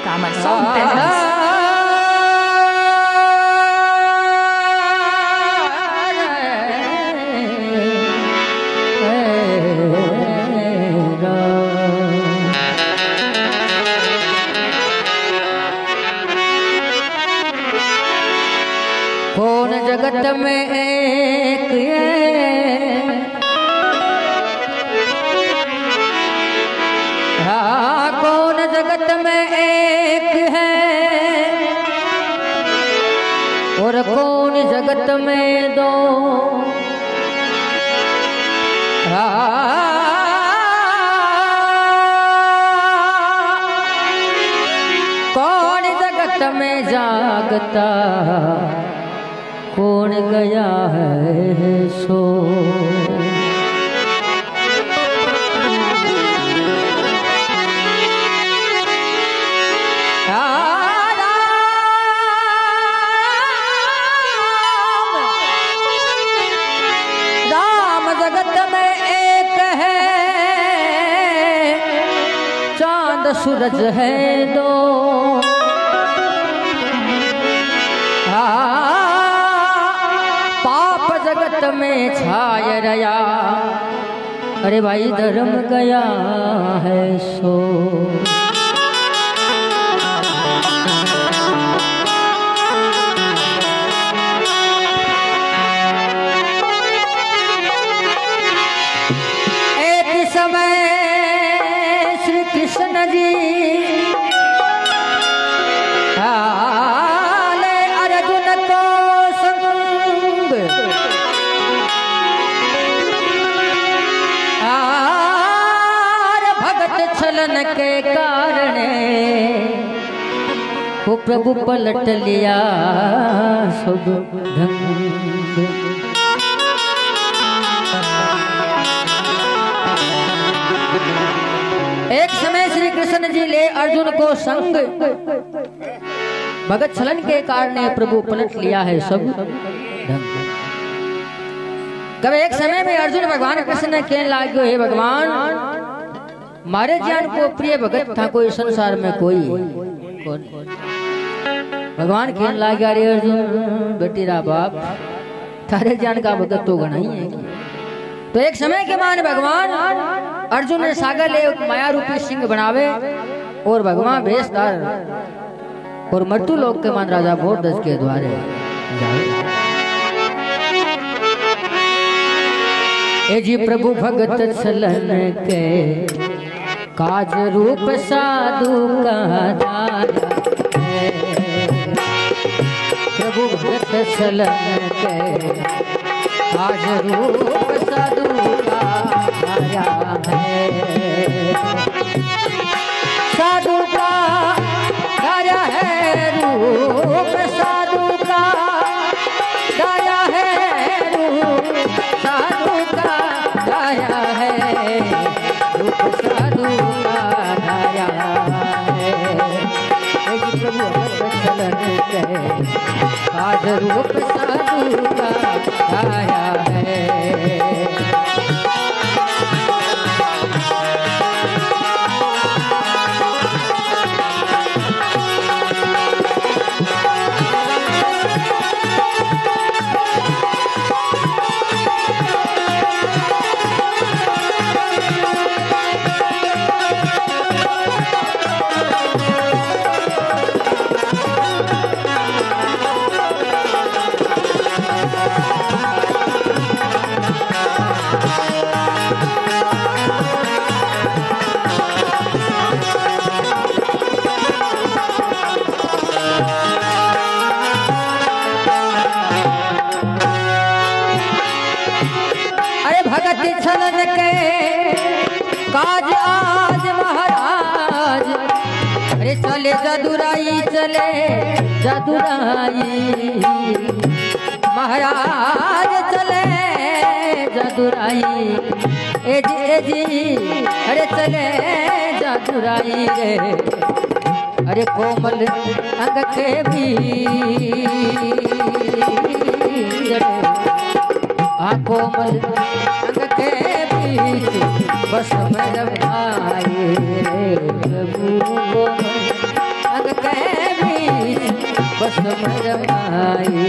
कामर सौंपते हैं। कौन जगत में एक है, हाँ कौन जगत में एक है, और कौन जगत में दो, कौन जगत में जागता, कौन गया है सो। राम जगत में एक है, चांद सूरज है दो। जगत में छाय रया, अरे भाई धर्म गया है सो। एक समय श्री कृष्ण जी अर्जुन को संग, भगत छलन के कारण वो प्रभु पलट लिया सब ढंग। एक समय श्री कृष्ण जी ले अर्जुन को संग, भगत छलन के कारण प्रभु पलट लिया है सब ढंग। कब एक समय में अर्जुन भगवान कृष्ण ने कहने लागो, हे भगवान मारे जान को प्रिय भगत था कोई संसार में कोई कौन। भगवान कहने लगा, अरे अर्जुन बेटीरा बाप थारे जान का भगत तो गणा ही है। तो एक समय के मान भगवान अर्जुन ने सागर ले माया रूपी सिंह बनावे और भगवान भेषधार और मृत्यु लोक के मान राजा भोरदस के द्वारे ए जी प्रभु भगत छलन के काज रूप साधु का दाया है। प्रभु भगत छलन के काज रूप साधु का दाया है। साधु का दाया है रूप, साधु का दाया है रूप, साधु का दाया है रूप, साधु का दाया है। प्रभु भगत छलन के काज रूप साधु का दाया है। छलन के काज आज महाराज, अरे चले जादुराई, चले जादुराई महाराज, चले जादुराई ए जी अरे चले जादुराई रे। अरे कोमल अंग के भी कोमल अंग के बीच बस में जब आए रे प्रभु कोमल अंग के बीच बस में रमाई।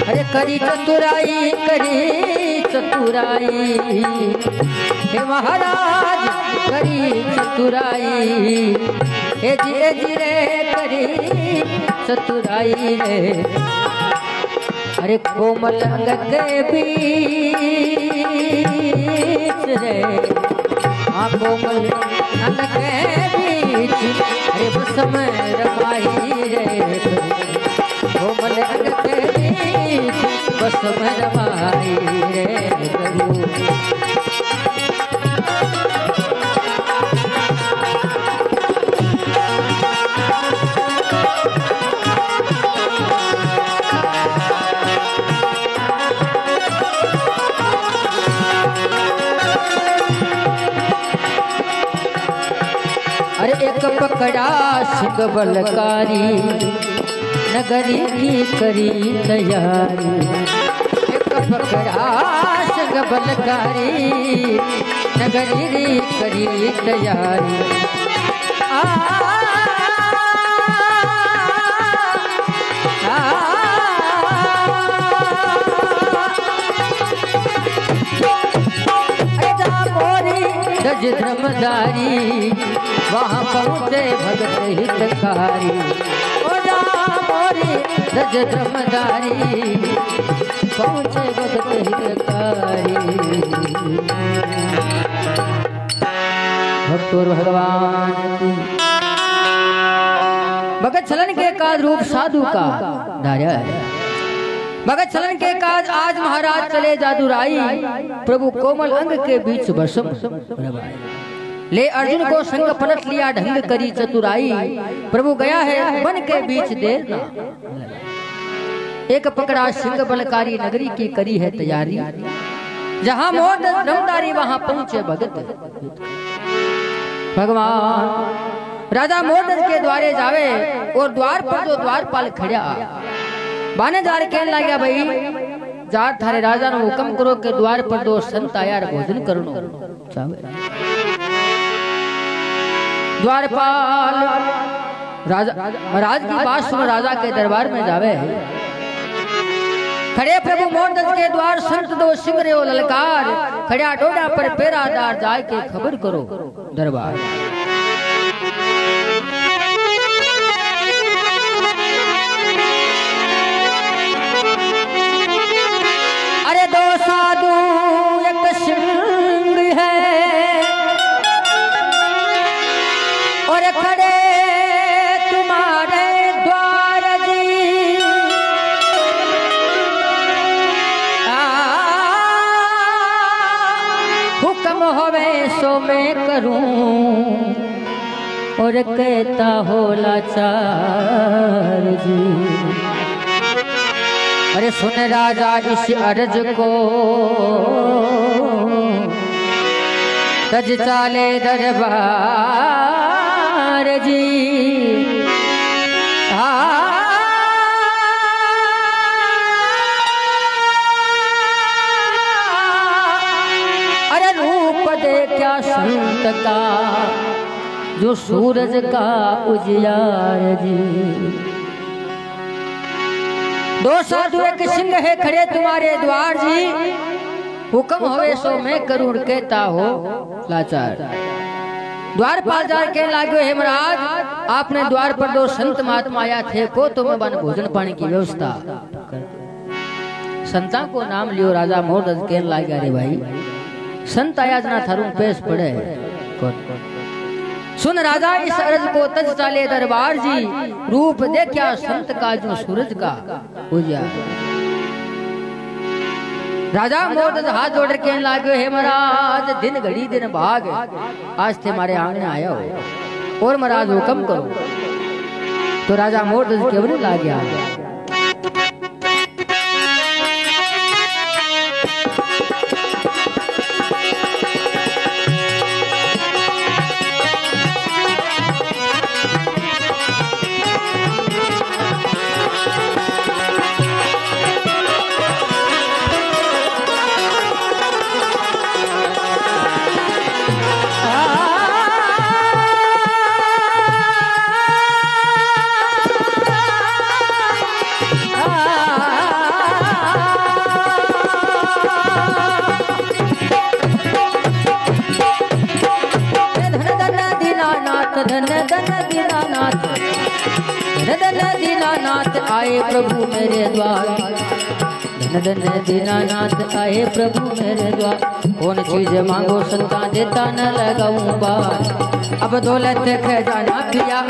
अरे करी चतुराई हे महाराज करी चतुराई, हे जी रे करी चतुराई रे। अरे कोमल अंग के बीच रे, हाँ कोमल अंग के बीच, अरे बस में रमाई रे। कोमल अंग के बीच बस में रमाई रे प्रभु। अरे एक पकड़ा सिंह बलकारी, नगरी की करी तैयारी। एक पकड़ा सिंह बलकारी, नगरी की करी तैयारी। गज धर्मदारी वहाँ पहुँचे भगत हितकारी। गज धर्मदारी पहुँचे भगत हितकारी। भक्तोर भगवान भगत छलन के काज रूप साधु का धार्या है। भगत छलन के काज आज महाराज चले जादूराई, प्रभु कोमल अंग के बीच बसम रमाई। ले अर्जुन को संग पलट लिया ढंग करी चतुराई, प्रभु गया है वन के बीच देर ना। एक पकड़ा सिंह बलकारी, नगरी की करी है तैयारी। जहाँ मोर धर्मदारी वहाँ पहुँचे भगत भगवान। राजा मोरदस के द्वारे जावे और द्वार पर जो द्वारपाल खड़ा बाने जार कहने लगा, भाई जार थारे राजा ने हुक्म करो के द्वार पर दो संत आया भोजन करनो चाहे। द्वारपाल राजा महाराज की बात सुन राजा के दरबार में जावे। खड़े प्रभु मोरदस के द्वार संत दो सिंह रे ललकार, खड़ा डोडा पर पेरादार जाय के खबर करो दरबार। अरे दो साधु एक सिंह है और खड़े तुम्हारे द्वार जी। हुक्म होवे सो मैं करूं और कहता हो लाचार जी। अरे सुन राजा इस अर्ज को, तज चाले दरबार जी। अरे रूप देखा संत का जो सूरज का उजियार जी। दो साधु एक सिंह है खड़े तुम्हारे द्वार जी। हुक्म होवे सो मैं करूं कहता हो लाचार। द्वारपाल जार के लागो हे महाराज, आपने द्वार पर दो संत महात्मा आया थे को तो मैं बन भोजन पानी की व्यवस्था। संता को नाम लियो राजा मोरदस कहने लागे, अरे भाई संत आया जना थारू पेश पड़े। सुन राजा इस अर्ज को तज चाले दरबार जी। रूप देखा संत का जो सूरज का उजियार। राजा मोरदस हाथ जोड़ के लागे, हे महाराज दिन घड़ी दिन भाग, आज थे हमारे आंगने आया हो और महाराज हुक्म करो। तो राजा मोरदस केवल लागे आ प्रभु मेरे द्वार, धन धन दीनानाथ आए प्रभु मेरे द्वार। कौन चीज मांगो संता देता न लगाऊं बार, अब दौलत खजाना पिया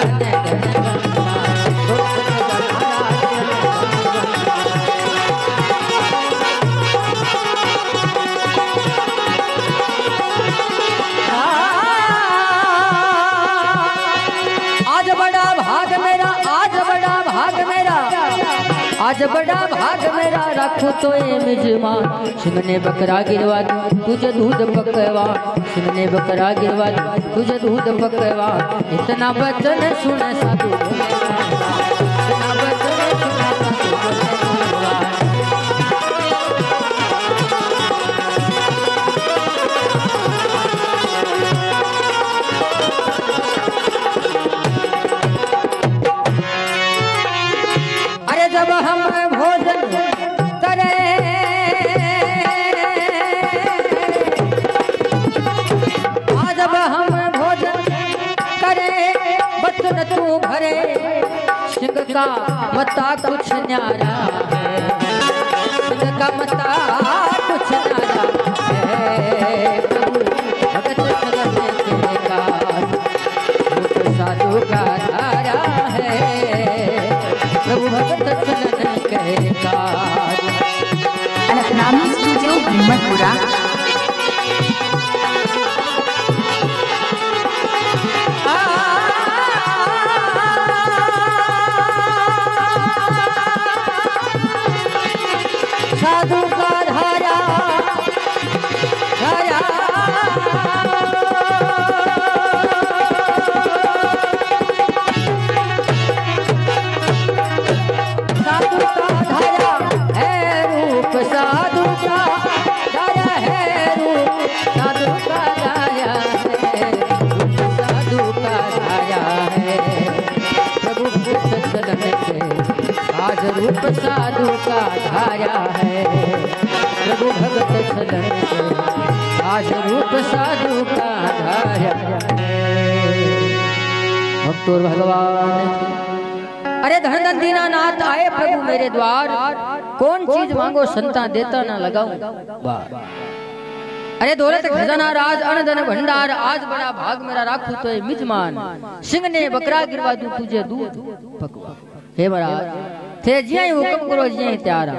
आज बड़ा भाग मेरा रखो तो ये मिजमान। सिंह ने बकरा गिरवा तुझे दूध पकवा, सिंह ने बकरा गिरवा तुझे दूध पकवा। इतना वचन सुन साधु इतना वचन सुन जब हम भोजन करें, जब हम भोजन करें बचन तू भरे, सिंह का मता कुछ न्यारा है, सिंह का मता कुछ न्यारा है। प्रभु भगत चलने के कार साधु का धारा है, प्रभु भगत चलन के कार। अलखनामी स्टूडियो हिम्मतपुरा। साधु का धारा धारा साधु का धारा है रूप, साधु का धारा है रूप, साधु का धारा है। प्रभु भगत चलन के आज रूप साधु का धारा है, प्रभु भगत चलन के आज रूप साधु का धारा है। भक्तों भगवान अरे धन धन दीनानाथ आए प्रभु मेरे द्वार, कौन चीज मांगो संता देता ना लगाऊं बार। अरे दौलत खजाना राज अन धन भंडार, आज बड़ा भाग मेरा राखू तो ये मिजमान। सिंह ने बकरा गिरवा दूं तुझे दूध पकवा। हे महाराज थे जिया ही हुक्म करो जिया ही त्यारा।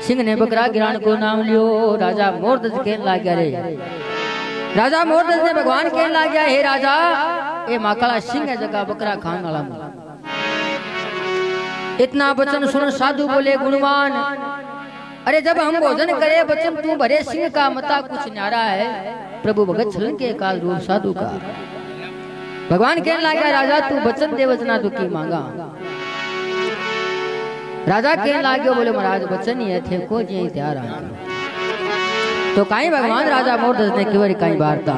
सिंह ने बकरा गिरान को नाम लियो, राजा मोरदज कहने लग गया रे, राजा मोरदज ने भगवान कहने लग गया हे राजा ये माकाला सिंह है जगह बकरा खान वाला। इतना वचन सुन साधु बोले गुणवान, अरे जब हम भोजन करे वचन तू भरे, सिंह का मता कुछ न्यारा है, प्रभु भगत चलन के काल रूप साधु का। भगवान कहने लगा राजा तू वचन दे वचना तू की मांगा। राजा कहने लगे बोले महाराज वचन ही है थे को जी त्यार आ। तो कहीं भगवान राजा मोरदज ने केवल कहीं वार्ता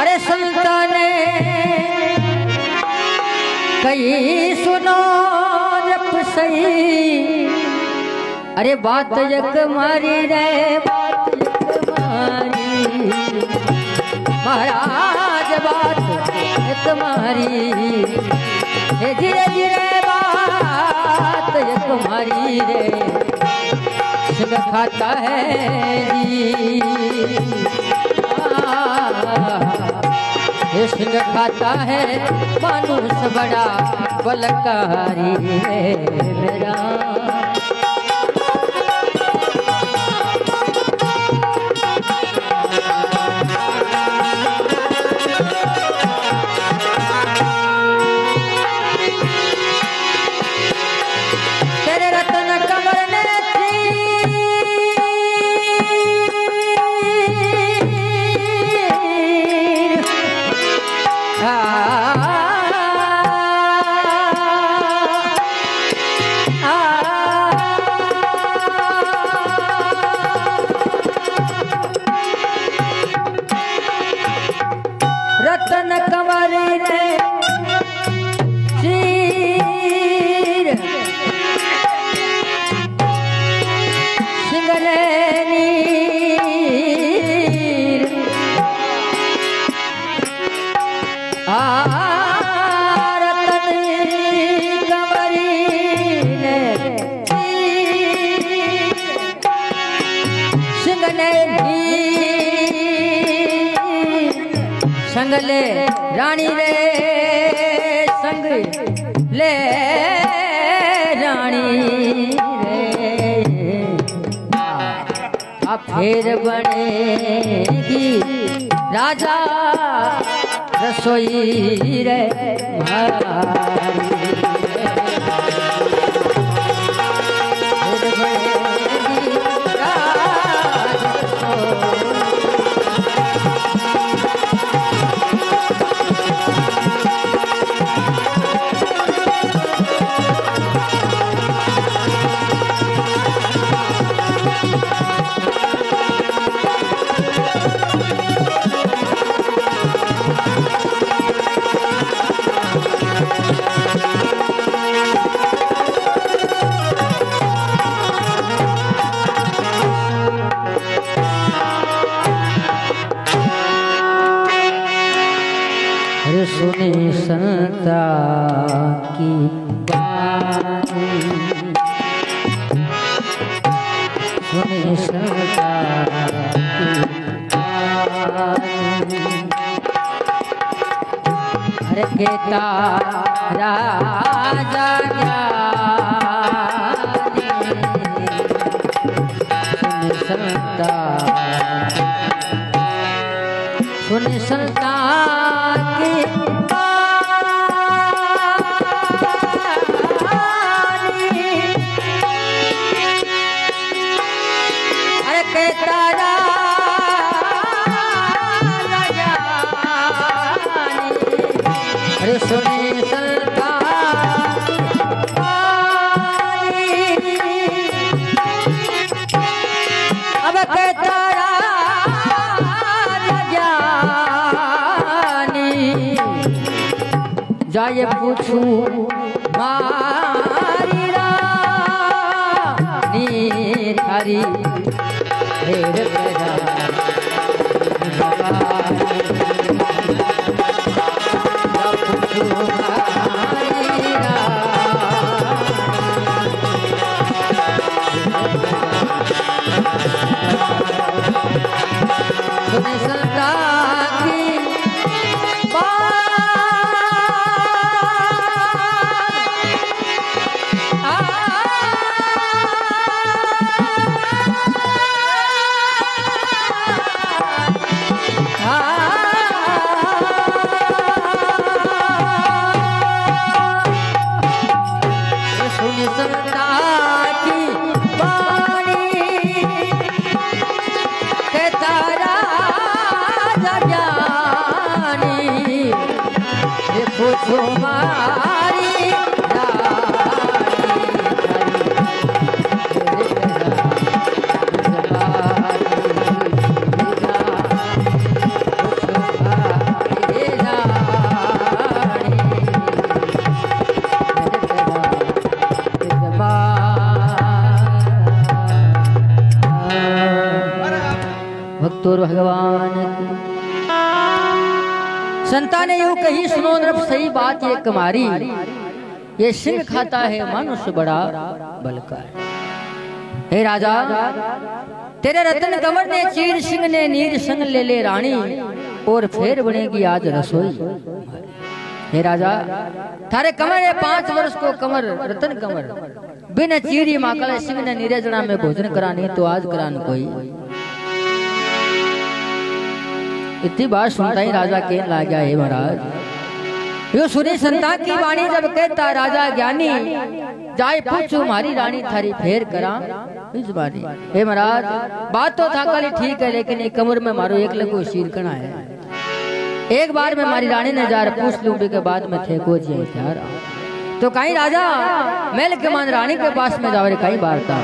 अरे संतान कहीं सुनो जप सही, अरे बात यक मारी रे बात यक मारी, महाराज बात यक मारी, धीरे धीरे बात यक मारी रे, सिंह खाता है जी सिंह खाता है मानुष बड़ा बलकारी है मेरा। तेरे रत्न कमर ने ले रानी रे अब फिर बनेगी राजा रसोई रे भारी फिर बनेगी राजा रसोई। सुने संता की बानी सुने संता की बानी हर के तारा राजा ज्ञानी सुने संता सुने संता सुने संता अब कहता ज्ञानी जाए पूछू मारी रानी थारी ढेर भक्तों भगवान संता ने यूं कही सुनो नृप सही बात ये कमारी ये सिंह खाता है मनुष्य बड़ा बलकार। हे राजा तेरे रतन कंवर ने चीर सिंह ने नीर संग ले ले रानी और फिर बनेगी आज रसोई। हे राजा थारे कंवर है 5 वर्ष को कंवर रतन कंवर बिन चीरी माकल सिंह ने नीरे जना में भोजन करानी तो आज करान कोई। इतनी बात सुनता ही राजा के ला गया है महाराज यो सुनी संता की वाणी जब कहता राजा ज्ञानी जाए पूछो मारी रानी थारी फेर करा इस बानी। हे महाराज बात तो था काली ठीक है लेकिन एक कमर में मारो एक लगो शीर कना है एक बार में मारी रानी ने जार पूछ लूं के बाद में थे को जी त्यार तो कहीं राजा मेल के मान रानी के पास में जावे कहीं बार था।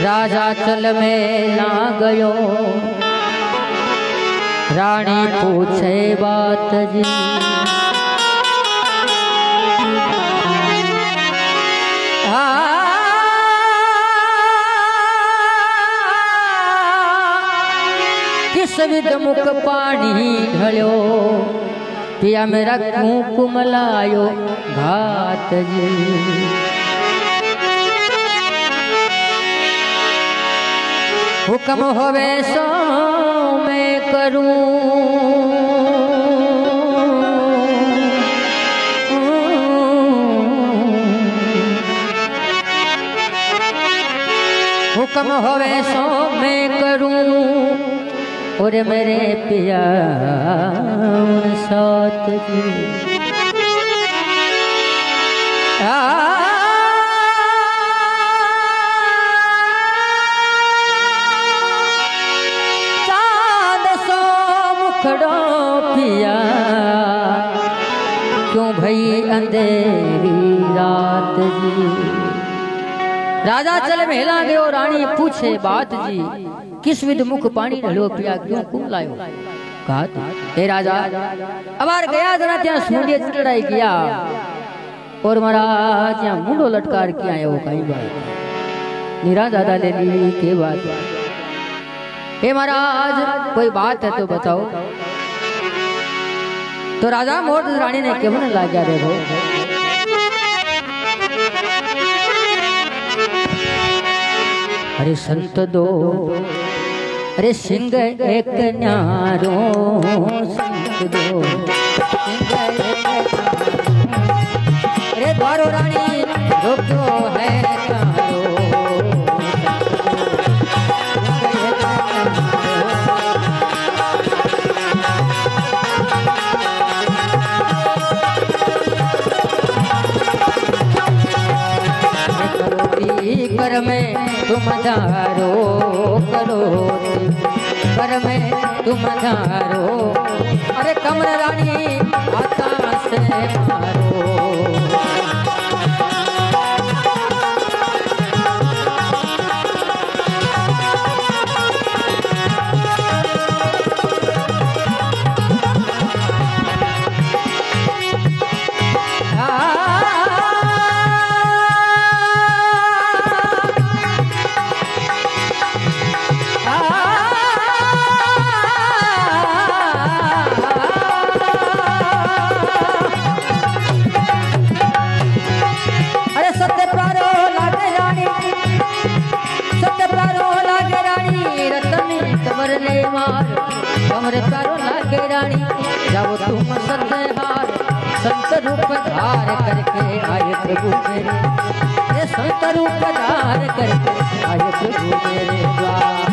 राजा चल में ना गयो रानी पूछे बात जी विध मुख पानी ढलियो पिया मेरा कुंकुम लायो घात जी। हुक्म होवे सो मैं करूं हुक्म होवे सो मैं करूं और मेरे पिया साथ जी। चांद सो मुखड़ो पिया क्यों भई अंधेरी रात जी। राजा चल मेला गयो रानी पूछे बात जी किस विध मुख पानी ढलो पिया क्यों कुम लायो घात। हे राजा अबार गया जना त्या सूंडिये चढ़ाई किया और महाराज त्या मुंडो लटकार किया है वो कई बात नीरा दादा ले ली के बात। हे महाराज कोई बात है तो बताओ। तो राजा मोट रानी ने क्यों न लाग्या देखो। अरे संत दो अरे सिंह एक न्यारो संत दो सिंह एक अरे द्वारो रानी रोक्यो है कारो। कर में तुम धारो करो कर में तुम धारो अरे कमर रानी आकाश से मारो। कमरे प्यारो लागे रानी जाओ तुम सत्य संत रूप धार करके आए प्रभु मेरे ये संत रूप धार करके आए प्रभु मेरे द्वार।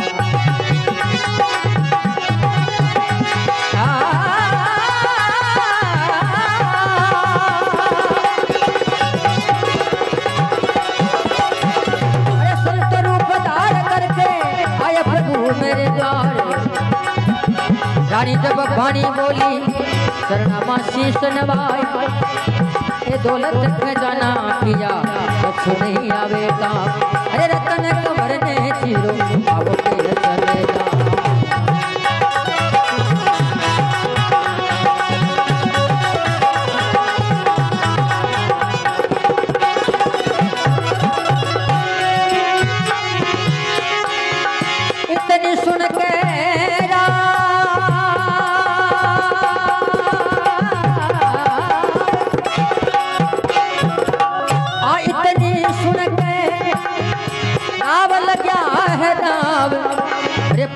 अरे संत रूप धार करके आए प्रभु मेरे द्वार। रानी जब वाणी बोली शरणमा शीश नवाई ये दौलत खजाना पिया कछु नहीं आवेगा। अरे रतन कमर ने चीरो आओ के चलेगा। इतनी सुन के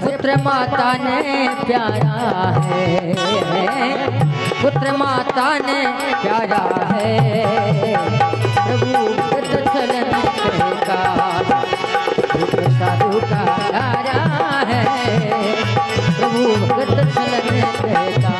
पुत्र माता ने प्यारा है पुत्र माता ने प्यारा है प्रभु चलन का साधु का प्यारा है प्रभु चलन का।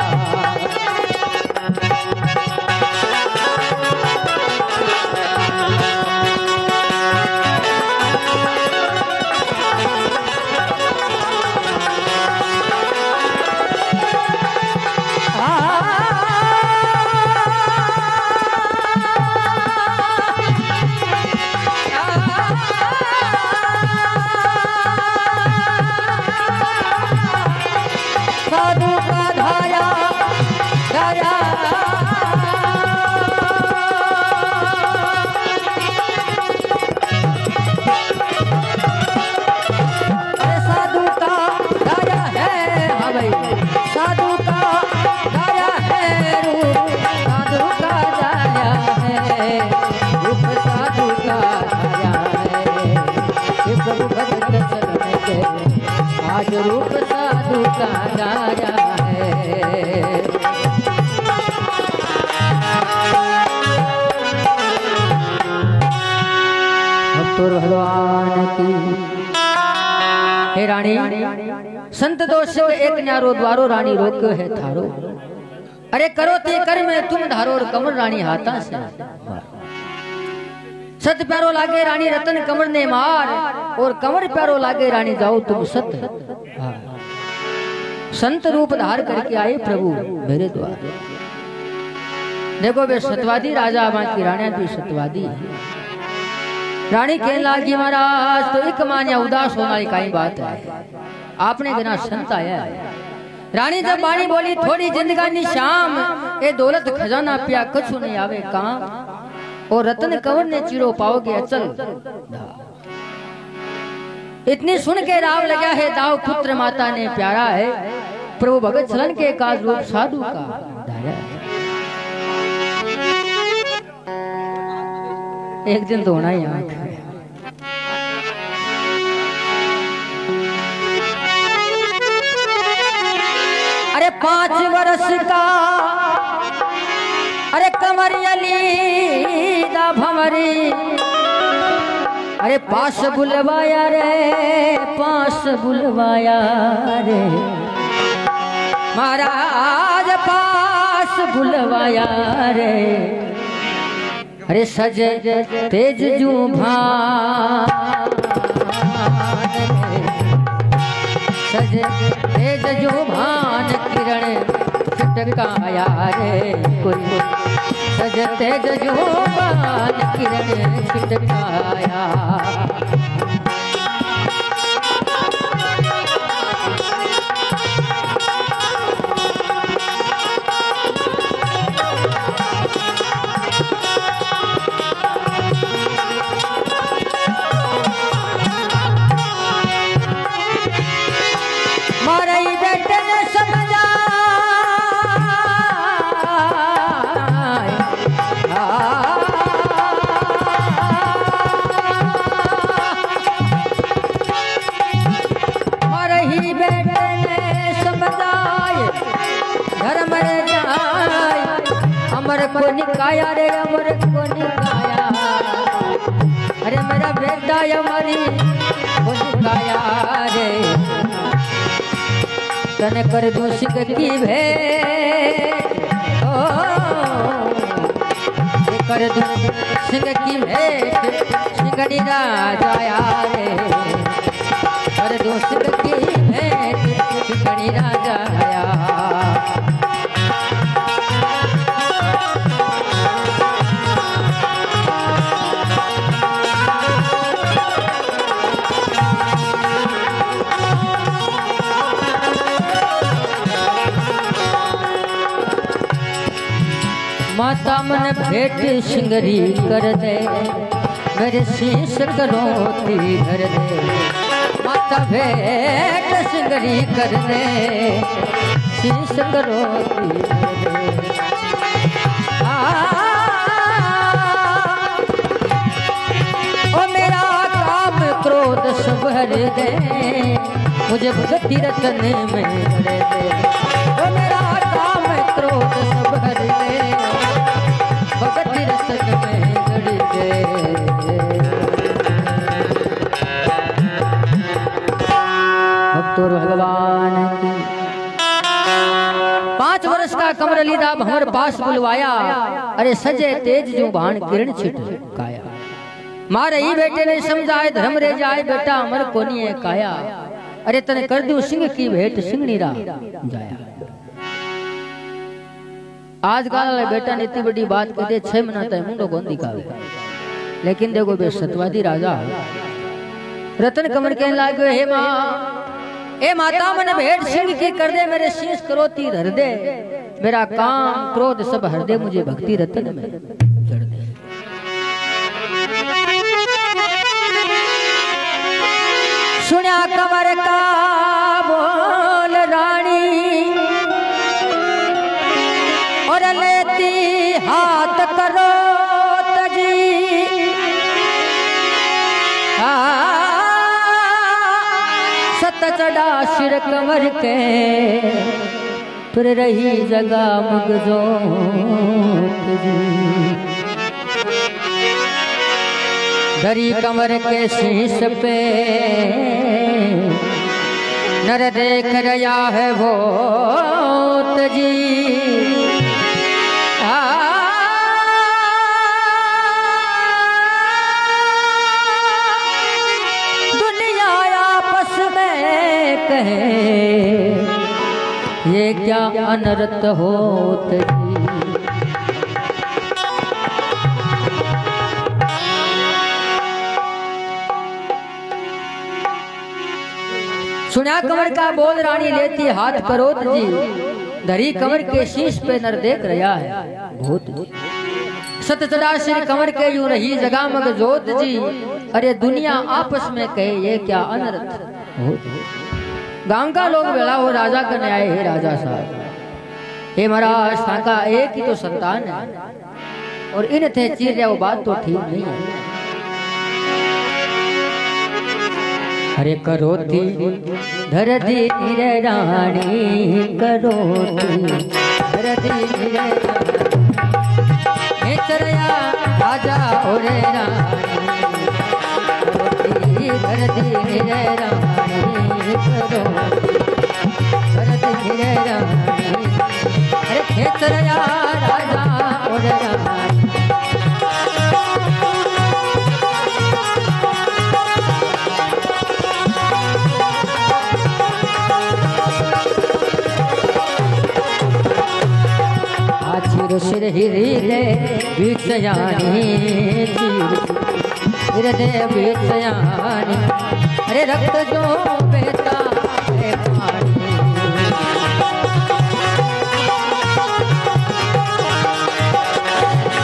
रूप साधु का राजा है। भक्तों भगवान की हे रानी संत दोष एक न्यारो द्वारो रानी रोक है थारो। अरे करो ते कर में तुम धारो और कमर रानी हाथा से। सत प्यारो लागे रानी रतन कमर ने मार और कमर प्यारो लागे रानी जाओ तुम सत। संत रूप धार करके आए प्रभु मेरे द्वार। देखो वे सतवादी राजा बाकी रानिया भी सतवादी रानी कहने लगी महाराज तो एक मान्या उदास होना ही काई बात है। आपने बिना संत आया है। रानी जब बाणी बोली थोड़ी जिंदगानी शाम ए दौलत खजाना पिया कछु नहीं आवे काम और रतन कंवर ने चिरो पाओगे अचल। इतनी सुन के राव लगा है दाव पुत्र माता ने प्यारा है। प्रभु भगत चलन के काज रूप साधु का धारा है। एक दिन तो होना ही आंख है। अरे 5 वर्ष का अरे कमरियली दा भमरी अरे पास बुलवाया रे पास बुलवाया रे महाराज पास बुलवाया रे। अरे सजे तेज जू भान सजे तेज जू भान किरण छिटकाया रे कोई सजे तेज जू भान किरण छिटकाया। अमर को निकाया रे अमर को निकाया। अरे मेरा बेटा अमरी को निकाया रे तने कर दूं सिंह की भेंट ओ कर दूं सिंह की भेंट सिंगड़ी राजाया रे कर दूं सिंह की भेंट सिंगड़ी राजाया। माता मन भेंट सिंगरी कर दे मेरे शीश करोती धर दे। माता भेंट सिंगरी कर दे शीश करोती धर दे। ओ मेरा काम क्रोध सब हर दे मुझे भक्ति रतन में भर दे। ओ मेरा काम क्रोध सब हर दे भक्ति रतन में गड़ दे। भक्तों भगवान की 5 वर्ष का कमर लीदा भंवर पास बुलवाया। अरे सजे तेज जो भान किरण छिटकाया। मारे ही बेटे ने समझाए धर्म रे जाए बेटा अमर कोनी है काया। अरे तने कर दूं सिंह की भेंट सिंगनी रा जाया। आज काल बेटा ने इतनी बड़ी बात कह दे 6 महीना तक मुंडो कौन दिखावे। लेकिन देखो बे सतवादी राजा रतन कमर कहने लागे हे माँ ए माता मन भेंट सिंह की कर दे मेरे शीश करोती धर दे। मेरा काम क्रोध सब हर दे मुझे भक्ति रतन में जड़ दे। सुनिया कमर का बोल रानी और लेती हाथ करो तजी। सत चढ़ा सिर कमर के फिर रही जगह मगजोत जी। धरी कमर के शीश पे नर देख रहा है वो जी। दुनिया आपस में कहे ये क्या अनर्थ होत जी। सुना कमर का बोल रानी लेती हाथ करोत जी। धरी कमर के शीश पे नर देख रहा है भूत। सत चढ़ा सिर कमर के यूं रही जगह मग जोत जी। अरे दुनिया आपस में कहे ये क्या अनर्थ होत। गांव का लोग बेड़ा हो राजा करने आए हे राजा साहब। हे महाराज का एक ही तो संतान है और इन थे चीर वो बात तो ठीक नहीं है। अरे करो थी धर धीरे रानी करो थी धर धीरे चरया राजा और रानी धर धीरे रानी करो धर धीरे रानी। अरे खेतरया राजा और रानी। सिर हिरे बीच यानी हृदय बीच यानी। अरे रक्त जो बहता है पानी।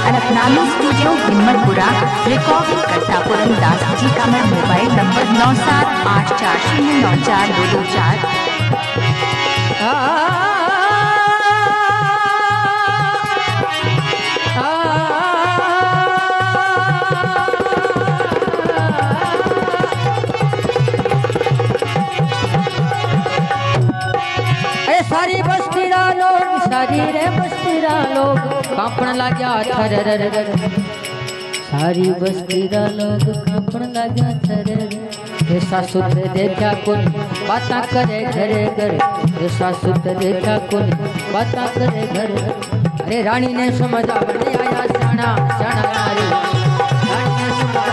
अलफनामी स्टूडियो हिम्मतपुरा रिकॉर्डिंग करता पुरंदास जी का मोबाइल नंबर 9784094224। सारी बस्तीरा लोग सारी रे बस्तीरा लोग कांपण लाग्या थरर। सारी बस्तीरा लोग कांपण लाग्या थरर। रे सासु ते देखा कुन बाता करे घरे घर। रे सासु ते देखा कुन बाता करे घर। अरे रानी ने समझा बने आया शाना शाना नारी। रानी ने समझा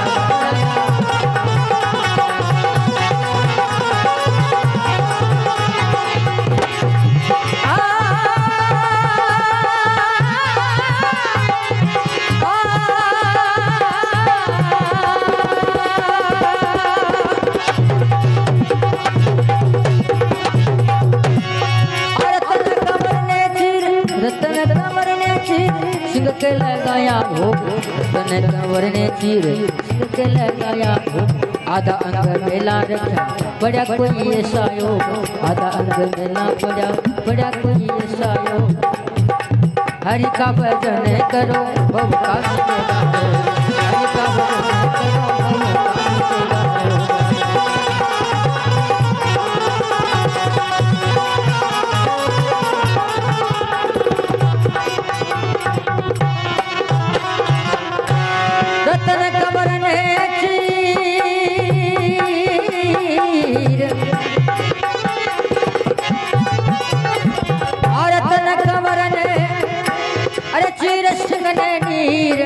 सिंह के लगाया हो रतन कंवर ने चीर सिंह के लगाया हो। आधा अंग मेला रखा बड़ा कोई ऐसा योग। आधा अंग मेला बड़ा कोई ऐसा योग। हरि का भजन करो भव का सेवा करो। हरि का भजन करो भव का सेवा करो। रतन कंवर ने चीर और रतन कंवर ने अरे चीर सिंह ने नीर।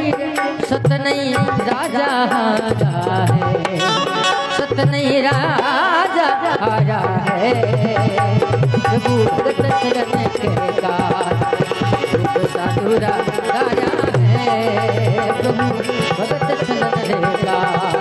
सत नहीं राजा हारा है सत नहीं राजा हारा है। प्रभु भगत चरण के गात साधु राजा है। प्रभु भगत चरण के गात।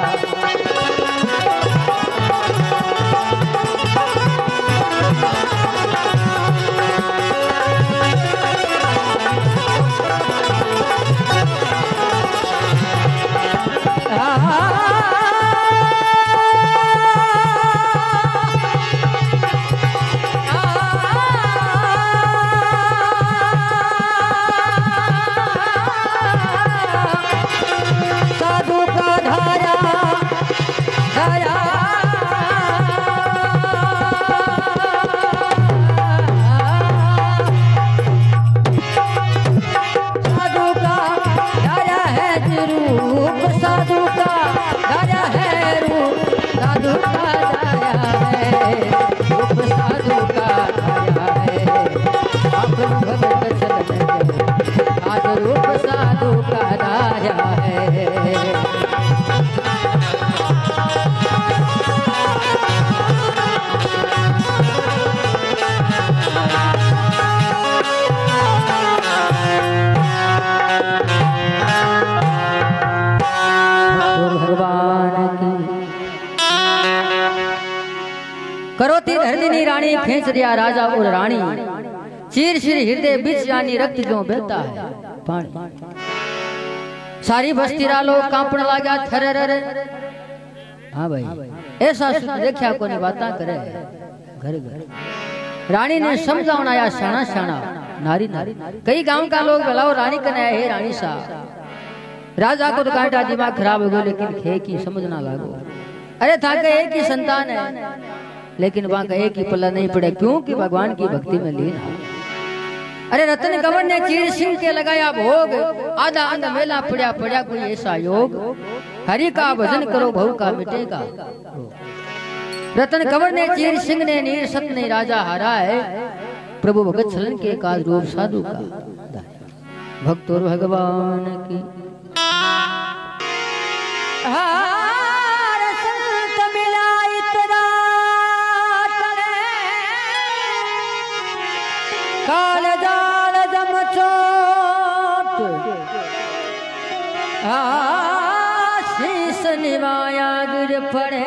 रानी खींच रिया राजा और रानी, चीर सिर हृदय बीच जानी रक्त जो बहता है पानी। सारी बस्ती रालो कांपण लागा थरर। हाँ भाई ऐसा सुन देखा कोनी बाता करे घर घर। रानी ने समझावना या शाना शाना नारी नारी। कई गांव का लोग बुलाओ रानी कने है रानी सा। राजा को तो काटा दिमाग खराब हो गया, लेकिन खे की समझ ना लागो। अरे था के एक ही संतान है, लेकिन वहां का एक ही पल्ला नहीं पड़े, क्योंकि भगवान की भक्ति में लीन है। अरे रतन कंवर ने चीर सिंह के लगाया भोग, आधा अंध मेला पड़ा पड़ा कोई ऐसा योग। हरि का भजन करो भव का मिटेगा। रतन कंवर ने चीर सिंह ने नीर सत ने राजा हारा है। प्रभु भगत छलन के काज रूप साधु का। भक्त और भगवान की संत मिला इतना काल जाल जम चोट, शीस निवाया गिर पड़े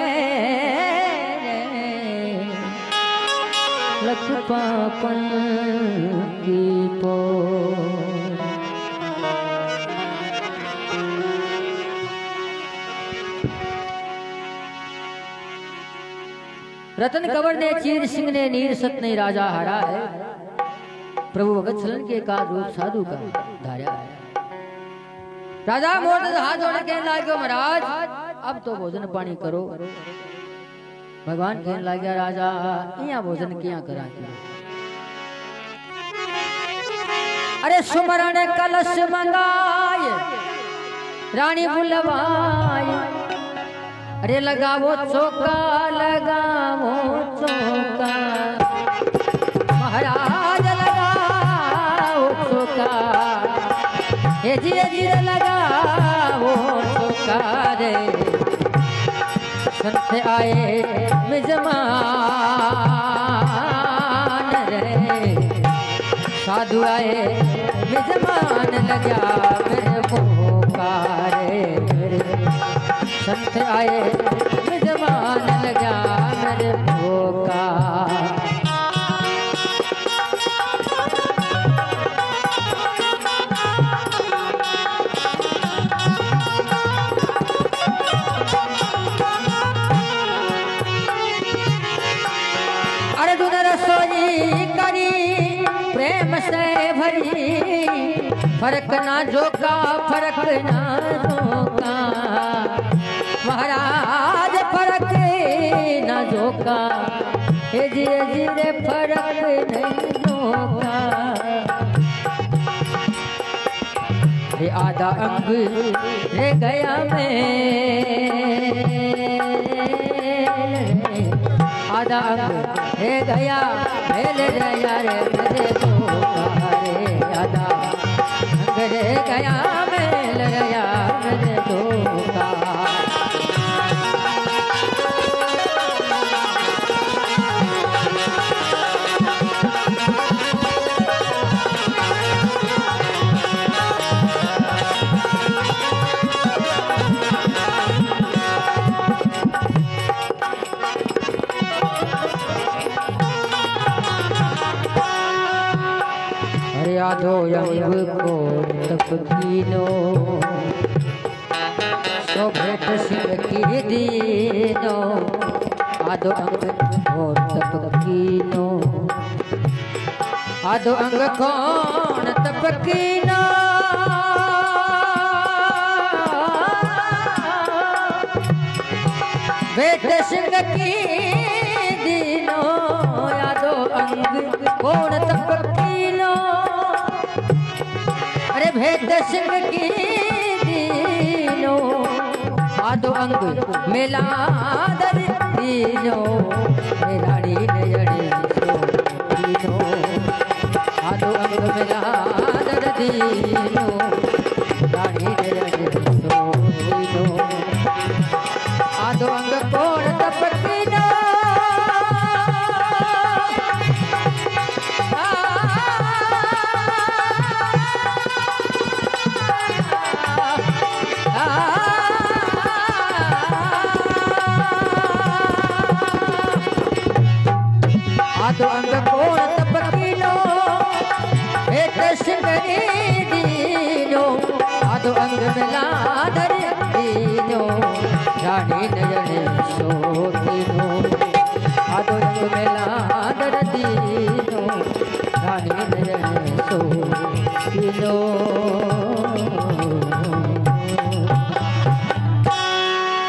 लख पापन की पो। रतन कंवर ने चीर सिंह ने नीर सत ने राजा हारा है। प्रभु भगत छलन के का रूप साधु का धार्या है। राजा मोर हाथ जोड़ के लागो महाराज अब तो भोजन पानी करो। भगवान कहने लग गया राजा यहाँ भोजन किया करा के। अरे सुमरण कलश मंगाए रानी बुलवाई। अरे लगावो चौका लगावो चौका महाराज लगाओ चौका। हे जी लगाओ चौका रे। संत आए मिजमान रे, साधु आए मिजमान लगा मेरे पुकारे। संत आए मिजमान लगा मेरे पुकार। प्रेम से भरी फर्क ना झोंका फर्क ना झोंका महाराज फर्क ना झोंका। हे धीरे धीरे फर्क नहीं झोंका। हे आधा अंग रे गया मैं आधा अंग रे गया मेले गया रे मेरे रे आधा अंग रे गया मेले गया मेरे धोखा। आधो अंग को तप कीनो सो भेट सिंह की दीनो। आधो अंग को तप कीनो आधो अंग कौन तप कीनो। भेट सिंह की दीनो आधो अंग कौन तप कीनो। अरे भेद सिंह की दीनो आधो अंग मेला दर दीनो। रानी नयने सो दीनो आधो अंग मेला दर दीनो। रानी नयने सो दीनो आधो अंग कौन तप कीनो। एक सिंगरी दीनो आधो अंग मिला धर दीनो रानी नयने सोतीनो आधो अंग मिला धर दीनो रानी नयने सोतीनो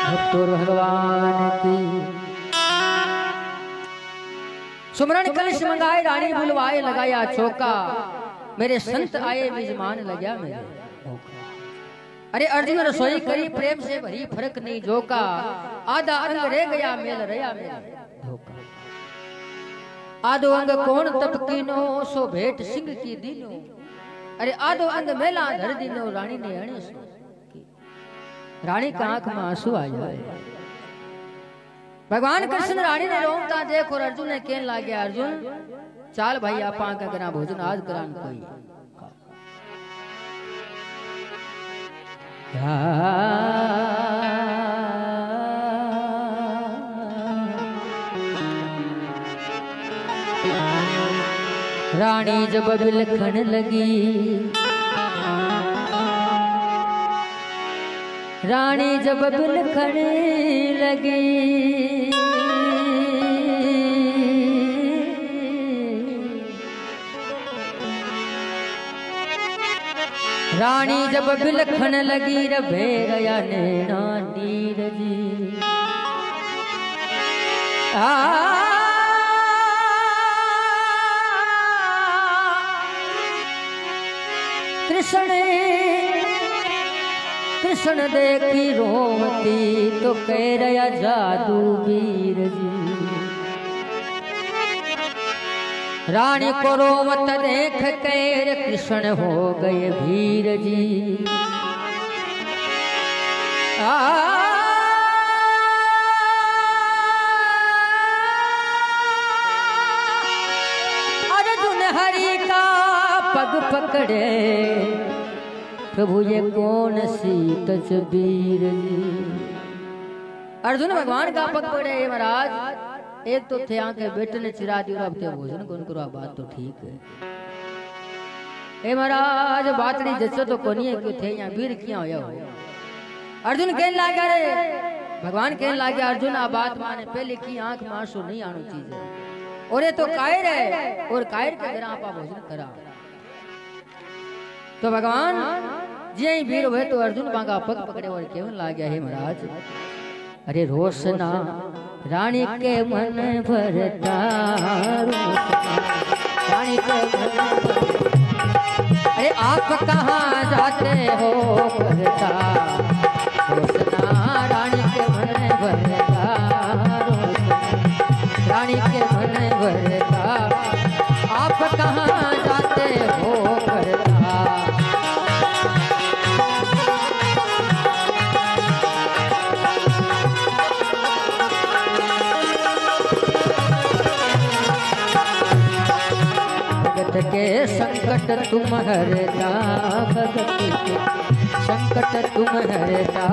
भक्तों भगवान की सुमरन कलश मंगाए रानी बुलवाए लगाया चौका मेरे संत आए मेजमान लग्या मेरे अरे अर्जुन रसोई करी प्रेम से भरी फर्क नहीं जोका आधा अंग रह गया मेल रया मेरा धोखा आधो अंग कौन तपकीनो सो भेंट सिंह की दीनो अरे आधो अंग मेला धर दीनो रानी ने अणे सो रानी का आंख में आंसू आ जाए भगवान कृष्ण रानी ने रोमता देख और अर्जुन ने कहने लगे अर्जुन चाल भाई आपा का करा भोजन आज करान कोई रानी जब बिलखन लगी रानी जब बिलखन लगी रानी जब बिलखन लगी रभे गया नैना नीर जी कृष्ण देखी रोमती तो कह रहा जादू वीर जी रानी को रोमत देख कर कृष्ण हो गए वीर जी अर्जुन हरि का पग पकड़े प्रभु ये कौन सी तस्वीर जी अर्जुन भगवान का पग पकड़े महाराज एक तो थे आंखे बेटे ने चिरा दी और अब थे भोजन कौन करो बात तो ठीक है ए महाराज बात नहीं जैसे तो कोनी है क्यों थे यहाँ वीर क्या होया हो अर्जुन कहने लगा रे भगवान कहने लगे अर्जुन आ बात माने पहले की आंख में आंसू नहीं आनो चीज है और ये तो कायर है और कायर के घर आपा भोजन करा तो भगवान जी वीर हुए तो अर्जुन बांगा पग पकड़े और केवन ला गया है महाराज अरे रोशना रानी के मन भरता रानी के मन अरे आप कहाँ जाते हो भरता रोशना रानी के मन भरता रानी के मन भरता आप कहाँ जाते हो भरता के संकट तुम हरता भगत के संकट तुम हरता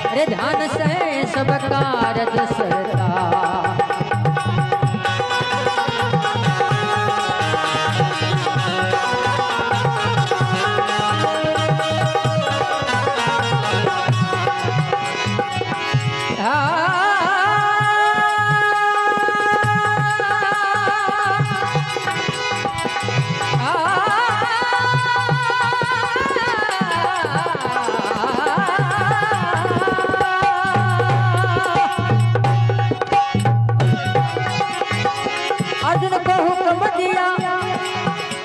अरे ध्यान से सब कारज सरता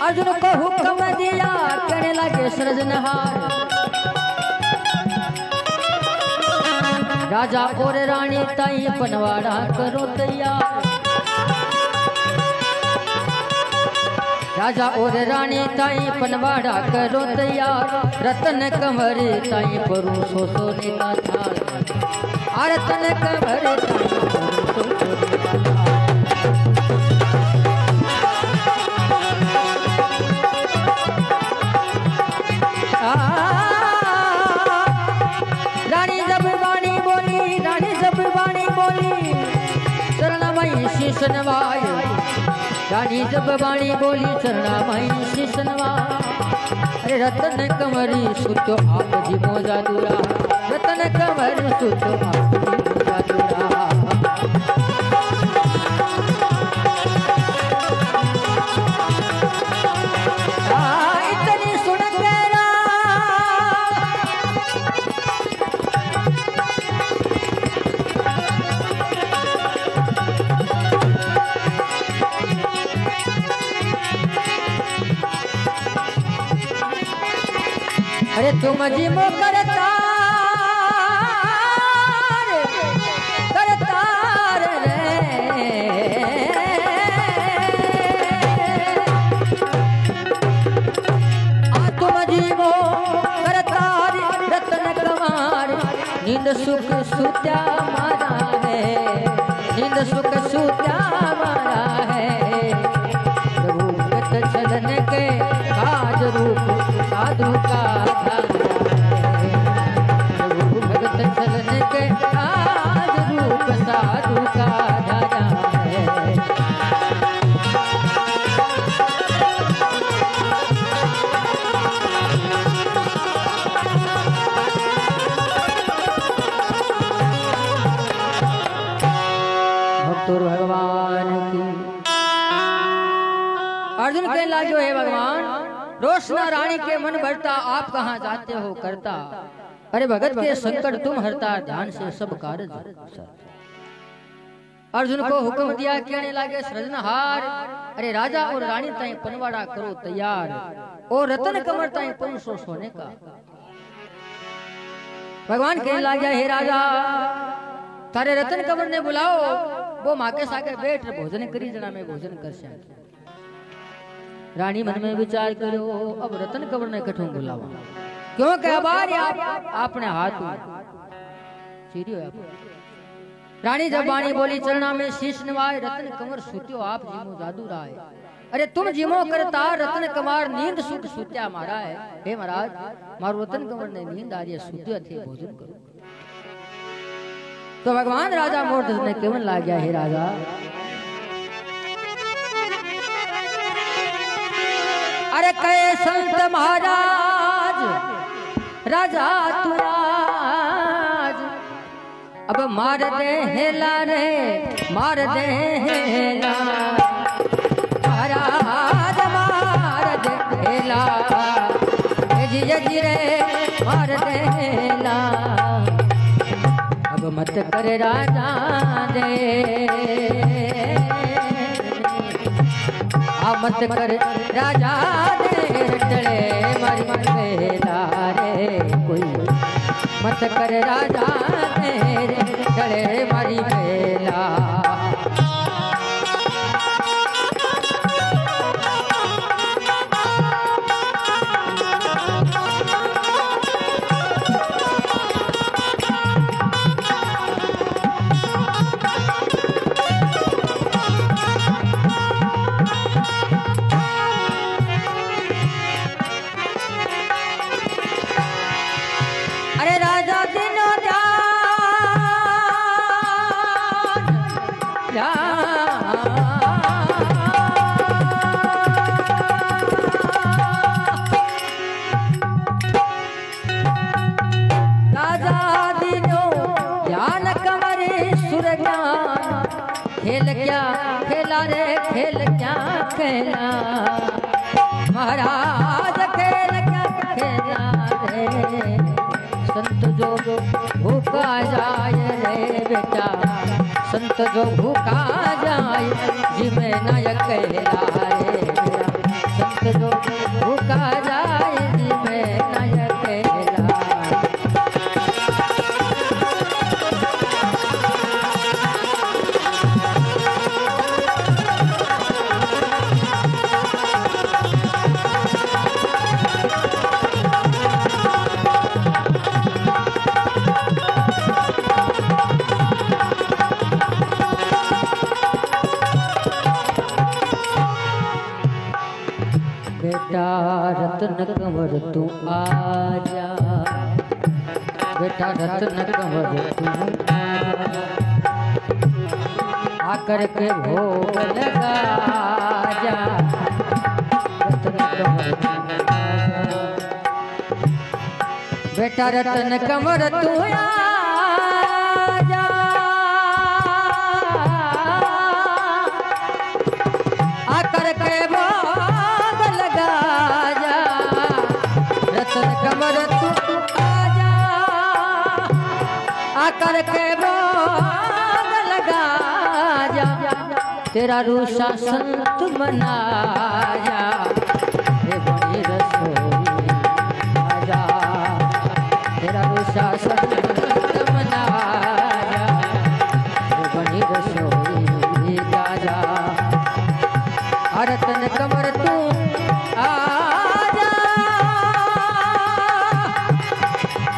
अर्जुन को हुक्म दिया करने लगे सृजनहार राजा और रानी ताई बनवाड़ा करो तैयार राजा और रानी ताई बनवाड़ा करो तैयार रतन कंवर ताई परू सो सोने का थाल रतन कंवर ताई परू सो सोने का थाल रानी जब वाणी बोली शरण मई शीश नवाए रानी जब वाणी बोली चरना माई शिशनवा अरे रतन कंवरी सुतो आप जी मोजा दूरा रतन कंवर सुतो आप जी मोजा दूरा इतनी सुन के अरे तुम जी मो करता रे तुम जी मो करता रतन कमार नींद सुख सुत्या मारा है नींद सुख सुत्या मारा है प्रभु गत चलन के काज रूप साधु का साधु का दादा है भक्तों भगवान की अर्जुन कहने लगे हे भगवान रोशना रानी के मन भरता आप कहाँ जाते हो करता अरे भगत के संकट तुम हरता ध्यान से सब कार्य अर्जुन को हुक्म दिया कहने लगे सृजनहार अरे राजा और रानी ताई पनवाड़ा करो तैयार और रतन कमर ताई पुरुषों सोने का भगवान कहने लगे हे राजा तारे रतन कमर ने बुलाओ वो माँ के सागर बैठ भोजन करी जना में भोजन कर सके रानी मन में विचार करो अब रतन कमर ने कठों बुलावा क्योंकि हमारे आपने हाथ सीढ़ी रानी जब वाणी बोली चरना में शीश नवाए रतन कंवर सुत्यो आप जीमो जादू राय अरे तुम जीमो करता रतन कंवर नींद सुख सुत्या मारा है हे महाराज मारो रतन कंवर ने नींद आ रही है सुत्यो थे भोजन करो तो भगवान राजा मोरध्वज ने केवन ला गया हे राजा अरे कहे संत महाराज राजा तू आज अब मार दे हेला रे मार दे हेला महाराज मार दे हेला जी रे मार दे हेला अब मत कर राजा दे मत कर राजा दे टले मारी हेला रे कोई मत कर राजा दे टले मारी हेला खेल क्या खेला रे खेल क्या खेला महाराज खेल क्या खेला रे संत जो भूखा जाए रे बेटा संत जो भूखा जाए जिमे नायक खेला रे संत जो भूखा जाए जिमे नायक खेला बेटा रतन कंवर तू आजा बेटा रतन कंवर तू आकर के भोग लगा जा। बेटा रतन कमर तू आजा, आकर के भोग लगा जा। रतन कमर तू आजा, आकर के भोग लगा जा। तेरा रूसा संत मना जा, हे बड़ी रसोई आजा। तेरा रूसा संत मना जा, हे बड़ी रसोई आजा। रतन कमर तू आजा,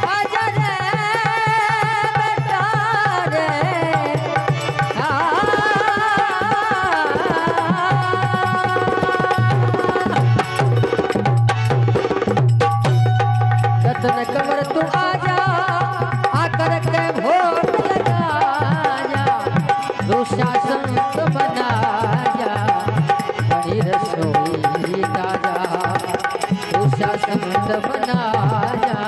आजा रे बेटा रे। रतन कमर तू आजा, आकर के भोग लगा जा। दूसरा संत बना जा, बड़ी रसोई ताजा। दूसरा संत बना जा,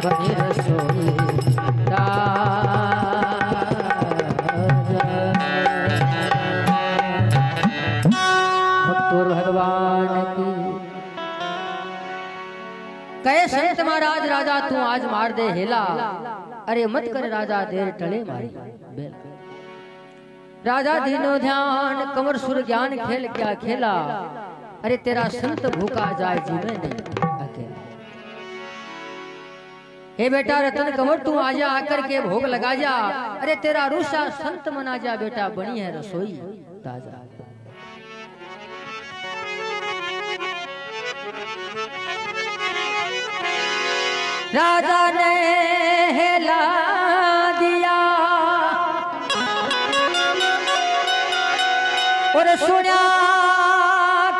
बड़ी रसोई ताजा। भक्तों भगवान की कहे संत महाराज राजा तू आज मार दे हेला। अरे मत कर राजा देर टले मारी बेला। राजा दीनो ध्यान कमर सुर ज्ञान खेल क्या खेला। अरे तेरा संत भूखा जाए जीवे नहीं अकेला। हे बेटा रतन कमर तू आजा, आकर के भोग लगा जा। अरे तेरा रूसा संत मना जा, बेटा बनी है रसोई ताजा। राजा ने हिला दिया और सुना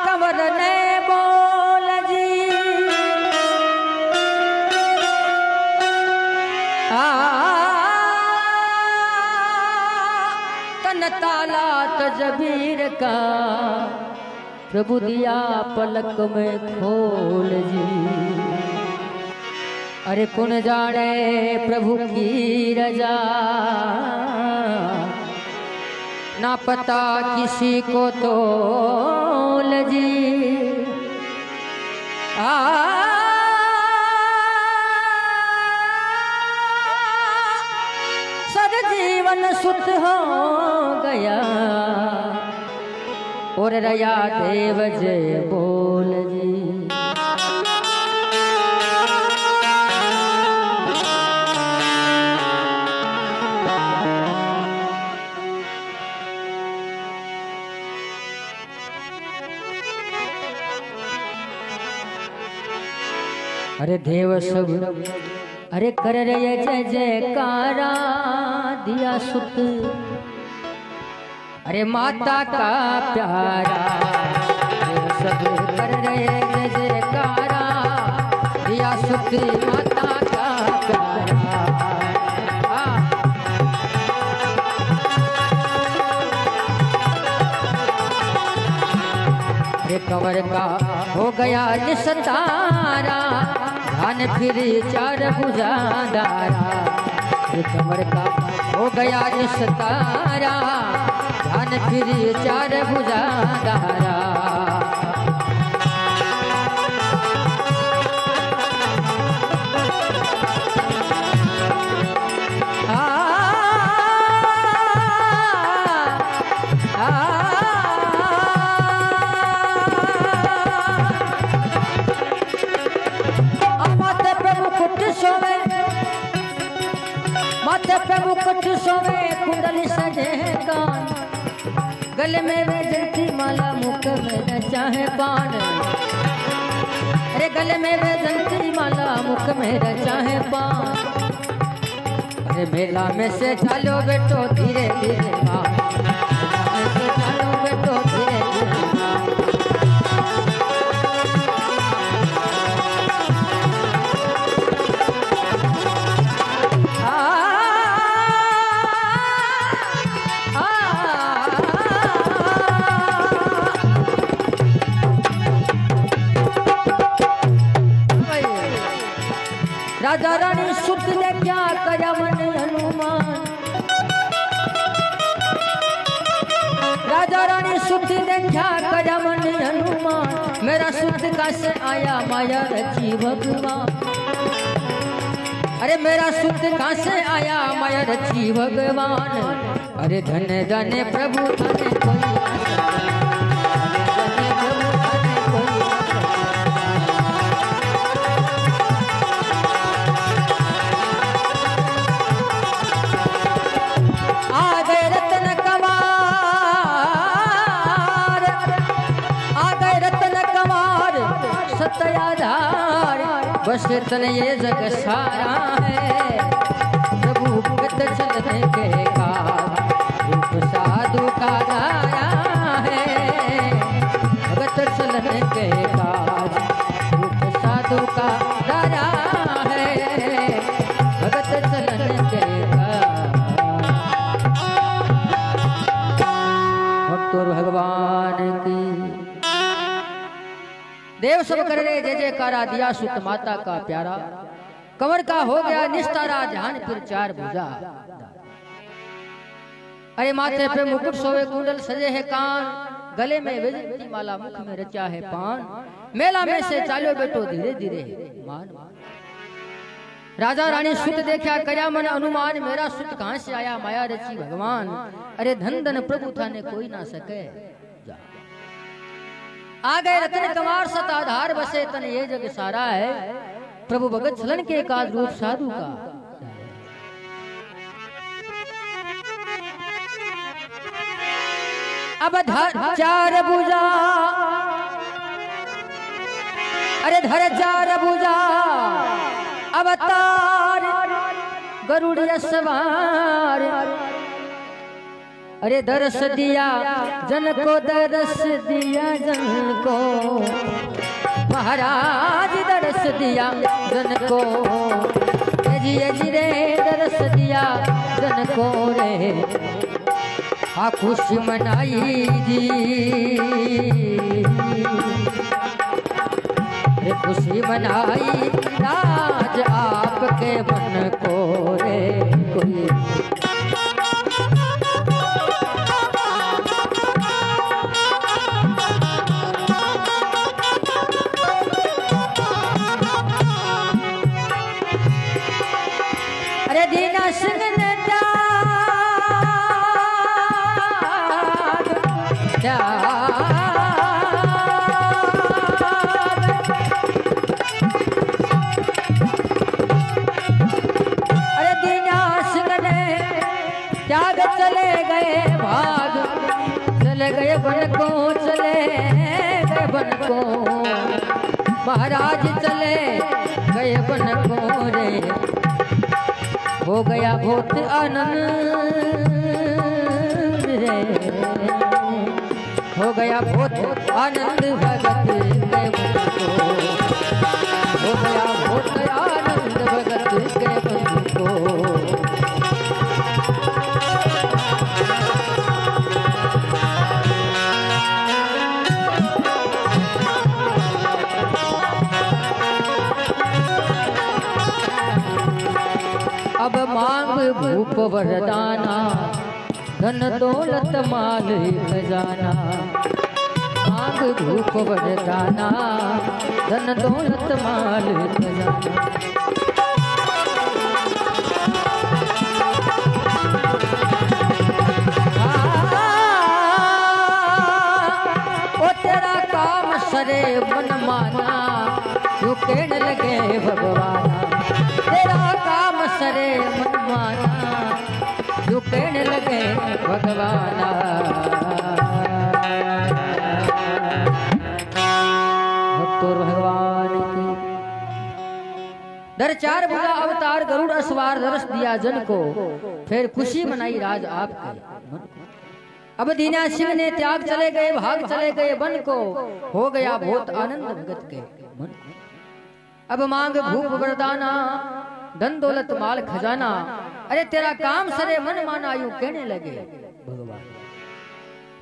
कमर ने बोल जी। तन ताला तजबीर का प्रभु दिया पलक में खोल जी। अरे कौन जाने प्रभु की रजा, ना पता किसी को तोल जी। सद जीवन सुत हो गया और रया देव जय बोल जी। अरे देव सब अरे कर रहे जय जयकारा दिया सुत। अरे माता का प्यारा देव सब कर रहे जय जयकारा दिया सुत। माता का प्यारा अरे कंवर का हो गया निस्तारा, ध्यान फिर चार भुजादारा। कमर का हो गया निस्तारा, ध्यान फिर चार भुजादारा। माथे पे मुकुट सोवे कुंडली सजे कान, गले में वैजंती माला मुख में रचा है पान। अरे गले में वैजंती माला मुख में रचा है पान। अरे मेला में से चलो बेटो धीरे धीरे माँ, मेला में से चलो बेटो धीरे धीरे माँ। राजा रानी सुत ने क्या करा मन हनुमान, राजा रानी सुत ने क्या करा मन हनुमान, मेरा सुत का से आया माया रची भगवान, अरे मेरा सुत कहाँ से आया माया रची भगवान, अरे धन धन प्रभु धन कोई आ गए रत्न कमार, आ गए रत्न कमार सत्याधार, बस तन ये जग सारा है, प्रभु भगत चलने के काज, रूप साधु का गाया है, भगत चलने के काज, रूप साधु का गाया है, भगत चलने के काज। भक्त और भगवान की देव सब कर रे जय जयकारा, दिया सुत माता का प्यारा, कंवर का हो गया निस्तारा, ध्यान फिर चार भुजा, अरे माथे पे मुकुट सोवे कुंडल सजे है कान, गले में वैजयंती माला, मुख में रचा है पान, मेला में से चालो बेटो धीरे धीरे मान, राजा रानी सुत देखा कया मन अनुमान, मेरा सुत कहां से आया माया रची भगवान, अरे धन धन प्रभु थाने कोई ना सके, आ गए रतन कमार सताधार, बसे तन ये जग सारा है, प्रभु भगत चलन के काज, रूप साधु का। अब धर चार भुजा, अरे धर चार भुजा अवतार, गरुड़ सवार, अरे दरस दिया जन को, दरस दिया जन को, महाराज दरस दिया जन को, जी रे दरस दिया जन को रे, आ खुशी मनाई जी, रे खुशी मनाई राज आपके मन को रे कोई, अरे दीना सिंह ने अरे दीना सिंह ने त्याग, चले गए भाग, चले गए बन को, चले गए बन को, महाराज चले गए बन को रे, हो गया बहुत आनंद रे, हो गया बहुत आनंद भगत के मन को, हो गया बहुत आनंद भगत के मन को, अब मांग भूप वरदाना, धन दौलत माल खजाना, मांग भूप वरदाना, धन दौलत माल खजाना, ओ तेरा काम सरे मन माना, यूं कहने लगे भगवाना, तेरा काम सरे मन माना, यूं कहने लगे भगवाना, भक्तों भगवान की दर चार भुजा अवतार, गरुड़ असवार, दरस दिया जन को, फिर खुशी मनाई राज आपके। अब दीना सिंह ने त्याग, चले गए भाग, चले गए वन को, हो गया बहुत आनंद भगत के मन को। अब मांग भूप वरदाना, धन दौलत माल खजाना, अरे तेरा काम सरे मन माना, यूं कहने लगे भगवान।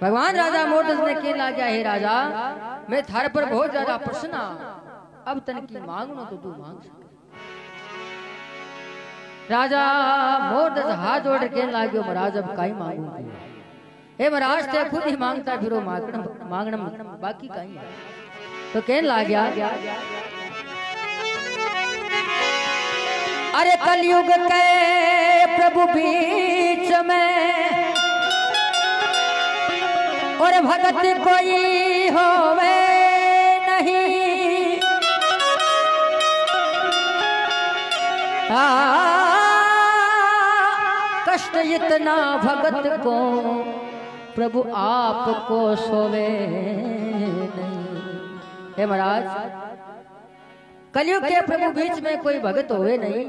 भगवान राजा मोरदस ने कहने लगा, हे राजा मैं थारे पर बहुत ज्यादा प्रसन्न, अब तन की मांग न तो तू मांग सके। राजा मोर दस हाथ जोड़ के लाग्यो महाराज अब काई मांगू हे महाराज ते खुद ही मांगता फिर मांगना बाकी काई तो कहने लाग्या अरे कलयुग के प्रभु बीच में और भगत कोई होवे नहीं कष्ट इतना भगत को प्रभु आपको सोवे नहीं। हे महाराज कलयुग के प्रभु बीच में कोई भगत होवे नहीं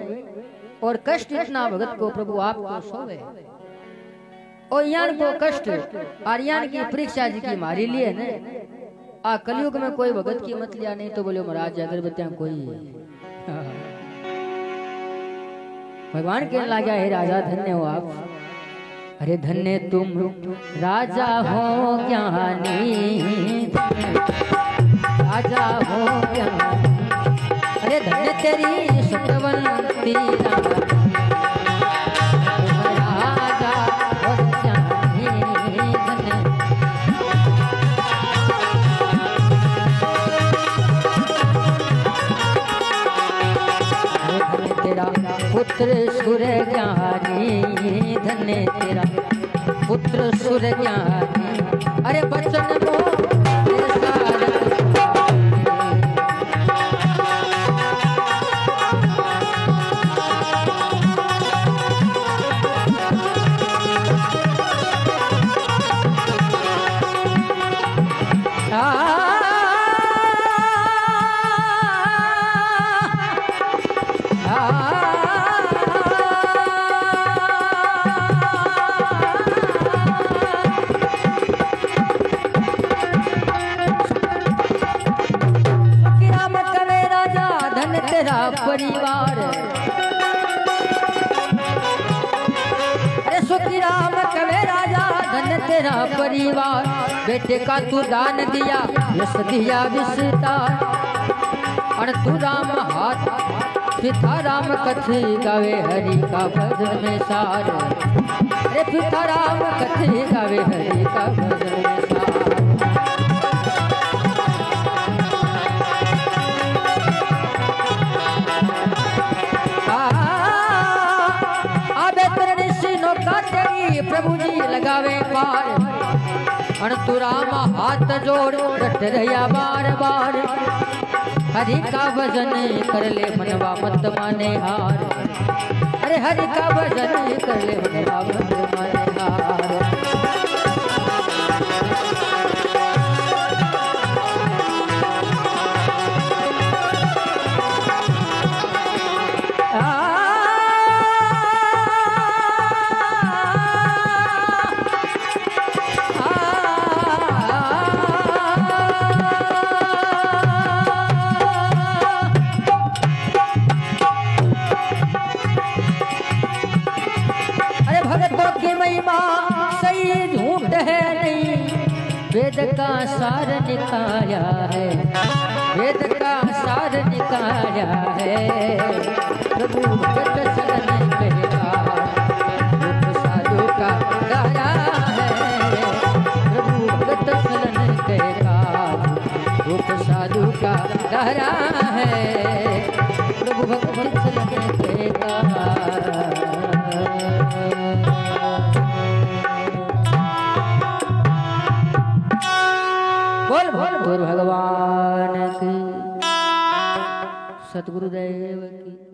और कष्ट इतना भगत को प्रभु आपको सोवे और यान को कष्ट आर्यन की परीक्षा जी की मारी लिए ने आ कलयुग में कोई भगत की मत लिया नहीं तो बोले महाराज अगरबत्तियां कोई भगवान कहने लगा हे राजा धन्य हो आप। अरे धन्य तुम राजा हो ज्ञानी राजा हो ज्ञानी अरे धन्य तेरी सतवंती राजा हो ज्ञानी धन्य तेरा पुत्र सुर ज्ञानी धन्य तेरा पुत्र सुर ज्ञानी अरे बचन को परिवार अरे सुखी राम कवे राजा धन तेरा परिवार बेटे का तू दान दिया यश दिया विस्तार और तू राम हाथ पिता राम कथी गावे हरि का भजन में सार अरे पिता राम कथी गावे हरि का भजन में सार प्रभु जी लगावे पार और तू राम हाथ जोड़ रट रहा बार बार हरि का भजन कर ले मनवा मत माने हार अरे हरि का भजन कर ले मनवा मत माने हार वेद का सार निकाला है वेद का सार निकाला है प्रभु भगत शरण कहेगा रूप साधु का गाया है प्रभु भगत शरण कहेगा रूप साधु का गाया है प्रभु भगत शरण कहेगा बोल बोल बोल भगवान की सतगुरुदेव की।